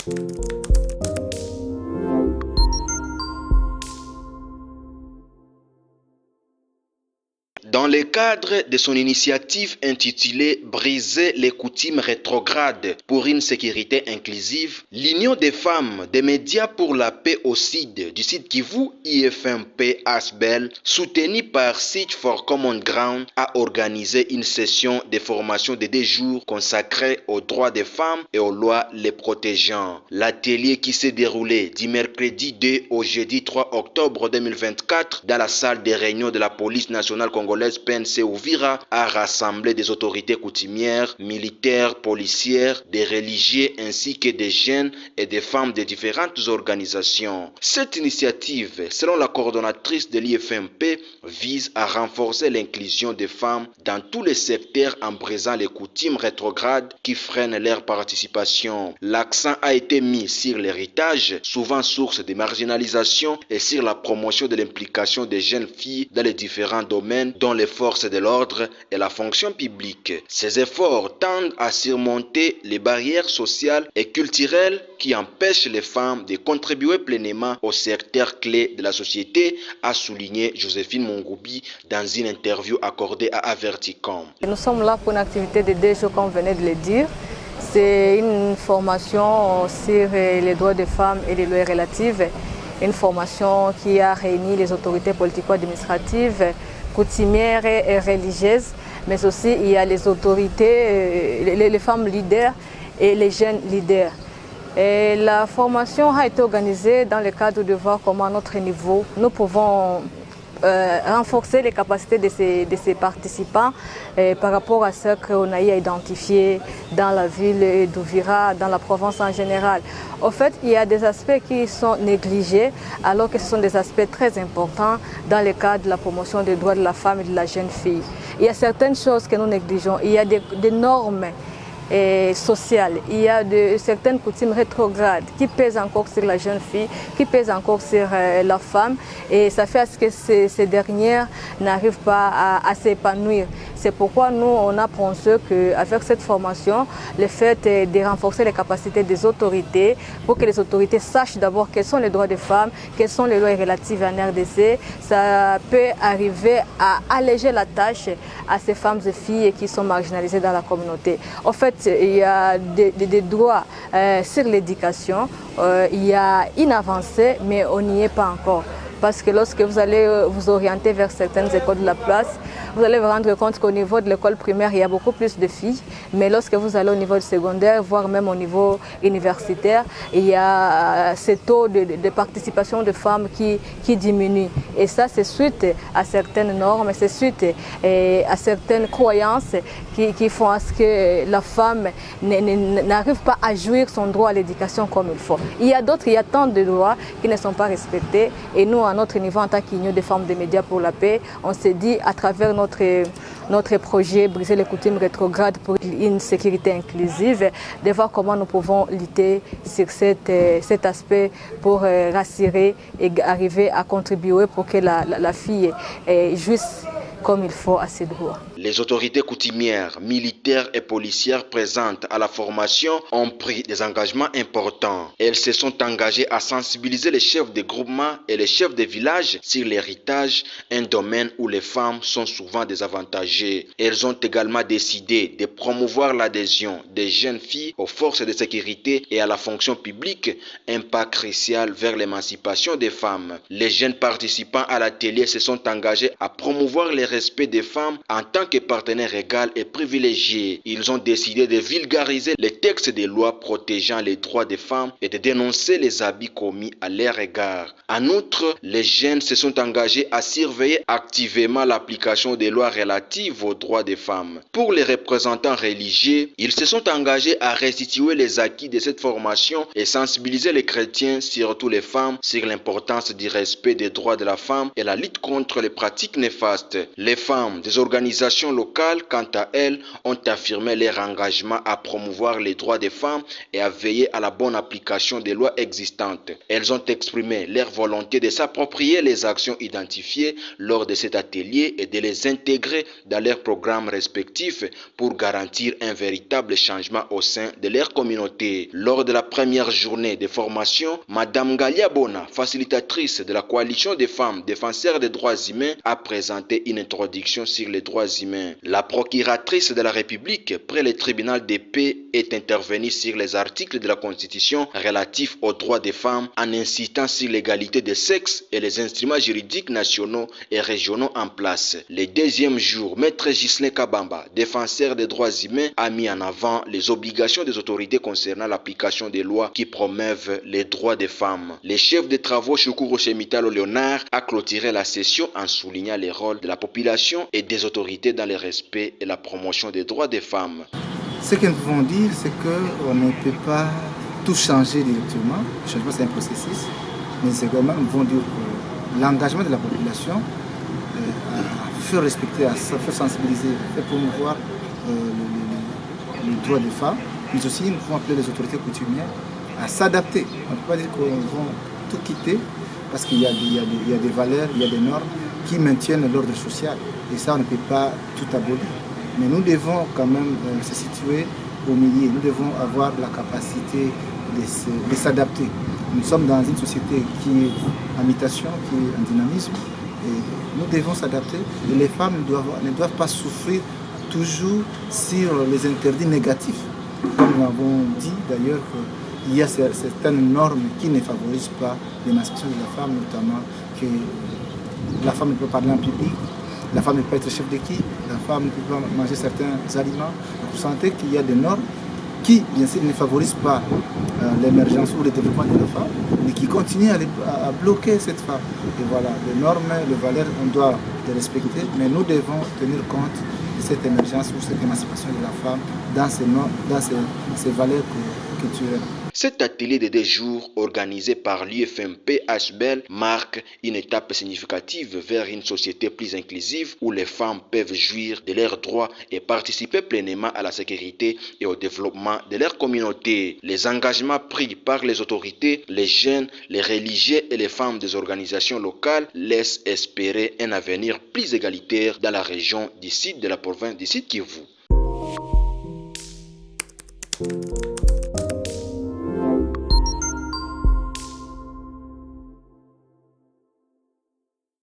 Dans le cadre de son initiative intitulée « Briser les coutumes rétrogrades pour une sécurité inclusive », l'Union des femmes des médias pour la paix au Sud du Sud Kivu, IFMP ASBEL, soutenue par Search for Common Ground, a organisé une session de formation de 2 jours consacrée aux droits des femmes et aux lois les protégeant. L'atelier qui s'est déroulé du mercredi 2 au jeudi 3 octobre 2024 dans la salle des réunions de la police nationale congolaise PNC Uvira a rassemblé des autorités coutumières, militaires, policières, des religieux ainsi que des jeunes et des femmes de différentes organisations. Cette initiative, selon la coordonnatrice de l'IFMP, vise à renforcer l'inclusion des femmes dans tous les secteurs en brisant les coutumes rétrogrades qui freinent leur participation. L'accent a été mis sur l'héritage, souvent source de marginalisation, et sur la promotion de l'implication des jeunes filles dans les différents domaines dont les forces de l'ordre et la fonction publique. Ces efforts tendent à surmonter les barrières sociales et culturelles qui empêchent les femmes de contribuer pleinement au secteur clé de la société, a souligné Joséphine Mongoubi dans une interview accordée à Averticom. Nous sommes là pour une activité de 2 jours, comme vous venez de le dire. C'est une formation sur les droits des femmes et les lois relatives. Une formation qui a réuni les autorités politico-administratives, coutumières et religieuses, mais aussi il y a les autorités, les femmes leaders et les jeunes leaders. Et la formation a été organisée dans le cadre de voir comment à notre niveau nous pouvons renforcer les capacités de ces participants par rapport à ce qu'on a eu à identifier dans la ville d'Uvira, dans la province en général. Au fait, il y a des aspects qui sont négligés alors que ce sont des aspects très importants dans le cadre de la promotion des droits de la femme et de la jeune fille. Il y a certaines choses que nous négligeons, il y a des normes sociales, il y a certaines coutumes rétrogrades qui pèsent encore sur la jeune fille, qui pèsent encore sur la femme, et ça fait à ce que ces dernières n'arrivent pas à s'épanouir. C'est pourquoi nous, on a pensé qu'avec cette formation, le fait de renforcer les capacités des autorités, pour que les autorités sachent d'abord quels sont les droits des femmes, quelles sont les lois relatives en RDC, ça peut arriver à alléger la tâche à ces femmes et filles qui sont marginalisées dans la communauté. En fait, il y a des droits sur l'éducation, il y a une avancée, mais on n'y est pas encore. Parce que lorsque vous allez vous orienter vers certaines écoles de la place, vous allez vous rendre compte qu'au niveau de l'école primaire, il y a beaucoup plus de filles. Mais lorsque vous allez au niveau du secondaire, voire même au niveau universitaire, il y a ce taux de participation de femmes qui diminue. Et ça, c'est suite à certaines normes, c'est suite à certaines croyances qui font à ce que la femme n'arrive pas à jouir son droit à l'éducation comme il faut. Il y a tant de droits qui ne sont pas respectés. Et nous, à notre niveau, en tant qu'Union des femmes des médias pour la paix, on s'est dit à travers notre projet Briser les coutumes rétrogrades pour une sécurité inclusive, de voir comment nous pouvons lutter sur cet aspect pour rassurer et arriver à contribuer pour que la fille jouisse comme il faut à ses droits. Les autorités coutumières, militaires et policières présentes à la formation ont pris des engagements importants. Elles se sont engagées à sensibiliser les chefs de groupement et les chefs de village sur l'héritage, un domaine où les femmes sont souvent désavantagées. Elles ont également décidé de promouvoir l'adhésion des jeunes filles aux forces de sécurité et à la fonction publique, un pas crucial vers l'émancipation des femmes. Les jeunes participants à l'atelier se sont engagés à promouvoir le respect des femmes en tant que partenaires égaux et privilégiés. Ils ont décidé de vulgariser les textes des lois protégeant les droits des femmes et de dénoncer les abus commis à leur égard. En outre, les jeunes se sont engagés à surveiller activement l'application des lois relatives aux droits des femmes. Pour les représentants religieux, ils se sont engagés à restituer les acquis de cette formation et sensibiliser les chrétiens, surtout les femmes, sur l'importance du respect des droits de la femme et la lutte contre les pratiques néfastes. Les femmes des organisations organisations locales, quant à elles, ont affirmé leur engagement à promouvoir les droits des femmes et à veiller à la bonne application des lois existantes. Elles ont exprimé leur volonté de s'approprier les actions identifiées lors de cet atelier et de les intégrer dans leurs programmes respectifs pour garantir un véritable changement au sein de leur communauté. Lors de la première journée de formation, Madame Galia Bona, facilitatrice de la coalition des femmes défenseurs des droits humains, a présenté une introduction sur les droits humains. La procuratrice de la République près le tribunal de paix est intervenue sur les articles de la Constitution relatifs aux droits des femmes en insistant sur l'égalité des sexes et les instruments juridiques nationaux et régionaux en place. Le deuxième jour, Maître Ghislain Kabamba, défenseur des droits humains, a mis en avant les obligations des autorités concernant l'application des lois qui promeuvent les droits des femmes. Le chef de travaux Shukuru Shemitalo Léonard a clôturé la session en soulignant les rôles de la population et des autorités dans le respect et la promotion des droits des femmes. Ce que nous pouvons dire, c'est qu'on ne peut pas tout changer directement. Le changement, c'est un processus. Mais également, nous pouvons dire que l'engagement de la population à faire respecter, à faire sensibiliser, à faire promouvoir les droits des femmes, mais aussi nous pouvons appeler les autorités coutumières à s'adapter. On ne peut pas dire qu'on va tout quitter parce qu'il y a des valeurs, il y a des normes qui maintiennent l'ordre social. Et ça, on ne peut pas tout abolir. Mais nous devons quand même se situer au milieu. Nous devons avoir la capacité de s'adapter. Nous sommes dans une société qui est en mutation, qui est en dynamisme. Et nous devons s'adapter. Et les femmes ne doivent pas souffrir toujours sur les interdits négatifs. Comme nous l'avons dit d'ailleurs, il y a certaines normes qui ne favorisent pas l'émancipation de la femme, notamment que la femme ne peut pas parler en public, la femme ne peut pas être chef d'équipe, la femme ne peut pas manger certains aliments. Vous sentez qu'il y a des normes qui, bien sûr, ne favorisent pas l'émergence ou le développement de la femme, mais qui continuent à bloquer cette femme. Et voilà, les normes, les valeurs, on doit les respecter, mais nous devons tenir compte de cette émergence ou cette émancipation de la femme dans ces valeurs culturelles. Cet atelier de 2 jours organisé par l'UFMP HBL marque une étape significative vers une société plus inclusive où les femmes peuvent jouir de leurs droits et participer pleinement à la sécurité et au développement de leur communauté. Les engagements pris par les autorités, les jeunes, les religieux et les femmes des organisations locales laissent espérer un avenir plus égalitaire dans la région du sud de la province du Sud Kivu.